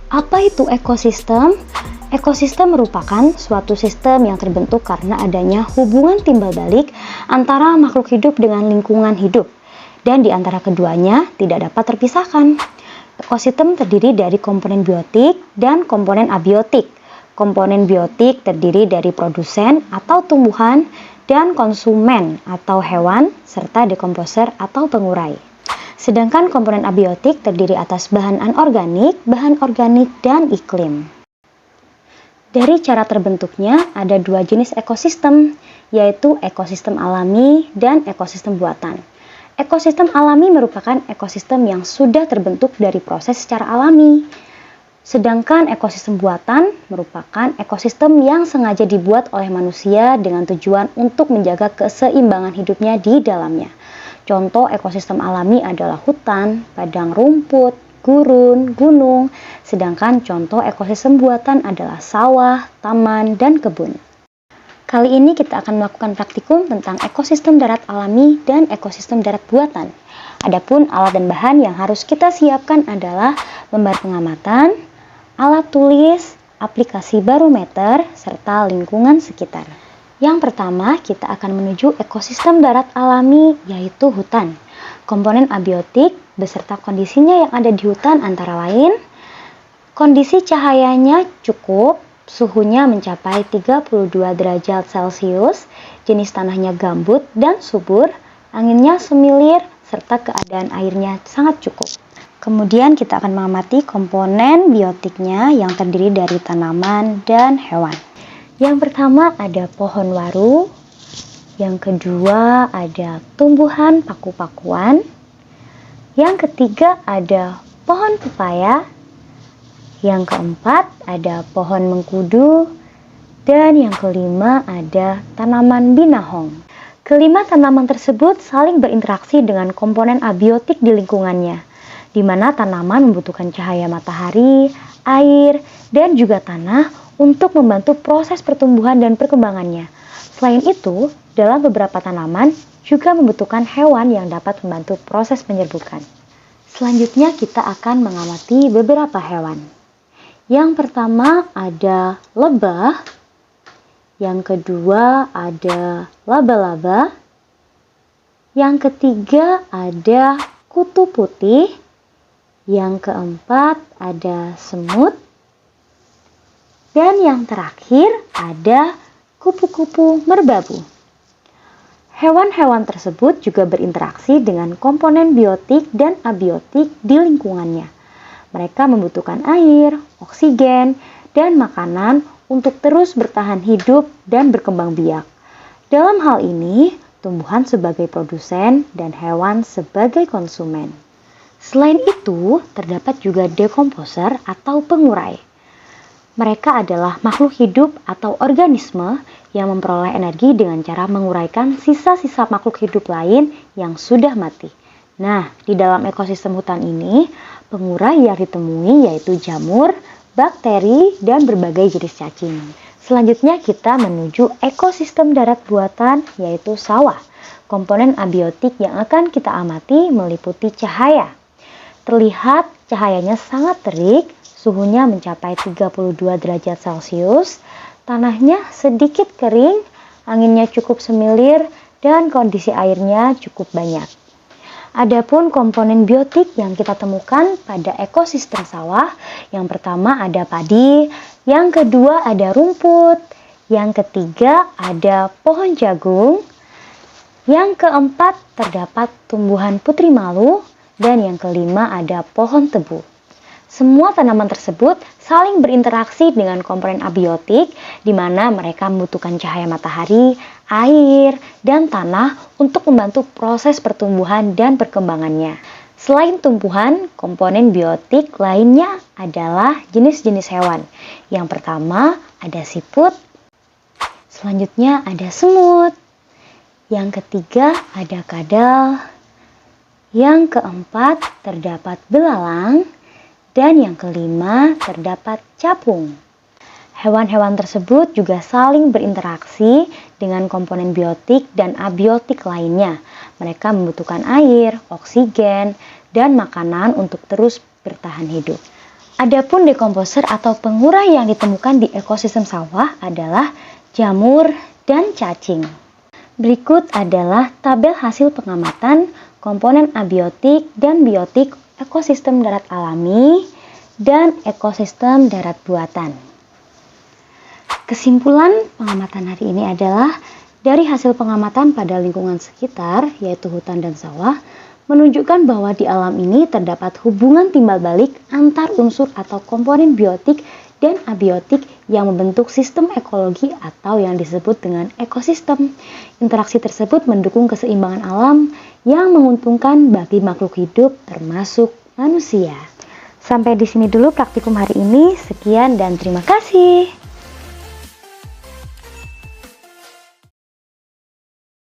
Apa itu ekosistem? Ekosistem merupakan suatu sistem yang terbentuk karena adanya hubungan timbal balik antara makhluk hidup dengan lingkungan hidup, dan di antara keduanya tidak dapat terpisahkan. Ekosistem terdiri dari komponen biotik dan komponen abiotik. Komponen biotik terdiri dari produsen atau tumbuhan dan konsumen atau hewan, serta dekomposer atau pengurai. Sedangkan komponen abiotik terdiri atas bahan anorganik, dan iklim. Dari cara terbentuknya ada dua jenis ekosistem, yaitu ekosistem alami dan ekosistem buatan. Ekosistem alami merupakan ekosistem yang sudah terbentuk dari proses secara alami. Sedangkan ekosistem buatan merupakan ekosistem yang sengaja dibuat oleh manusia dengan tujuan untuk menjaga keseimbangan hidupnya di dalamnya. Contoh ekosistem alami adalah hutan, padang rumput, gurun, gunung, sedangkan contoh ekosistem buatan adalah sawah, taman, dan kebun. Kali ini kita akan melakukan praktikum tentang ekosistem darat alami dan ekosistem darat buatan. Adapun alat dan bahan yang harus kita siapkan adalah lembar pengamatan, alat tulis, aplikasi barometer, serta lingkungan sekitar. Yang pertama, kita akan menuju ekosistem darat alami, yaitu hutan. Komponen abiotik beserta kondisinya yang ada di hutan antara lain, kondisi cahayanya cukup, suhunya mencapai 32 derajat Celcius, jenis tanahnya gambut dan subur, anginnya semilir, serta keadaan airnya sangat cukup. Kemudian kita akan mengamati komponen biotiknya yang terdiri dari tanaman dan hewan. Yang pertama ada pohon waru, yang kedua ada tumbuhan paku-pakuan, yang ketiga ada pohon pepaya, yang keempat ada pohon mengkudu, dan yang kelima ada tanaman binahong. Kelima tanaman tersebut saling berinteraksi dengan komponen abiotik di lingkungannya, di mana tanaman membutuhkan cahaya matahari, air, dan juga tanah untuk membantu proses pertumbuhan dan perkembangannya. Selain itu, dalam beberapa tanaman juga membutuhkan hewan yang dapat membantu proses penyerbukan. Selanjutnya kita akan mengamati beberapa hewan. Yang pertama ada lebah, yang kedua ada laba-laba, yang ketiga ada kutu putih, yang keempat ada semut, dan yang terakhir ada kupu-kupu merbabu. Hewan-hewan tersebut juga berinteraksi dengan komponen biotik dan abiotik di lingkungannya. Mereka membutuhkan air, oksigen, dan makanan untuk terus bertahan hidup dan berkembang biak. Dalam hal ini, tumbuhan sebagai produsen dan hewan sebagai konsumen. Selain itu, terdapat juga dekomposer atau pengurai. Mereka adalah makhluk hidup atau organisme yang memperoleh energi dengan cara menguraikan sisa-sisa makhluk hidup lain yang sudah mati. Nah, di dalam ekosistem hutan ini, pengurai yang ditemui yaitu jamur, bakteri, dan berbagai jenis cacing. Selanjutnya kita menuju ekosistem darat buatan yaitu sawah. Komponen abiotik yang akan kita amati meliputi cahaya. Terlihat cahayanya sangat terik, suhunya mencapai 32 derajat Celcius, tanahnya sedikit kering, anginnya cukup semilir, dan kondisi airnya cukup banyak. Adapun komponen biotik yang kita temukan pada ekosistem sawah, yang pertama ada padi, yang kedua ada rumput, yang ketiga ada pohon jagung, yang keempat terdapat tumbuhan putri malu, dan yang kelima ada pohon tebu. Semua tanaman tersebut saling berinteraksi dengan komponen abiotik, di mana mereka membutuhkan cahaya matahari, air, dan tanah untuk membantu proses pertumbuhan dan perkembangannya. Selain tumbuhan, komponen biotik lainnya adalah jenis-jenis hewan. Yang pertama ada siput, selanjutnya ada semut, yang ketiga ada kadal, yang keempat terdapat belalang, dan yang kelima terdapat capung. Hewan-hewan tersebut juga saling berinteraksi dengan komponen biotik dan abiotik lainnya. Mereka membutuhkan air, oksigen, dan makanan untuk terus bertahan hidup. Adapun dekomposer atau pengurai yang ditemukan di ekosistem sawah adalah jamur dan cacing. Berikut adalah tabel hasil pengamatan komponen abiotik dan biotik ekosistem darat alami dan ekosistem darat buatan. Kesimpulan pengamatan hari ini adalah dari hasil pengamatan pada lingkungan sekitar, yaitu hutan dan sawah, menunjukkan bahwa di alam ini terdapat hubungan timbal balik antar unsur atau komponen biotik dan abiotik yang membentuk sistem ekologi atau yang disebut dengan ekosistem. Interaksi tersebut mendukung keseimbangan alam yang menguntungkan bagi makhluk hidup termasuk manusia. Sampai di sini dulu praktikum hari ini. Sekian dan terima kasih.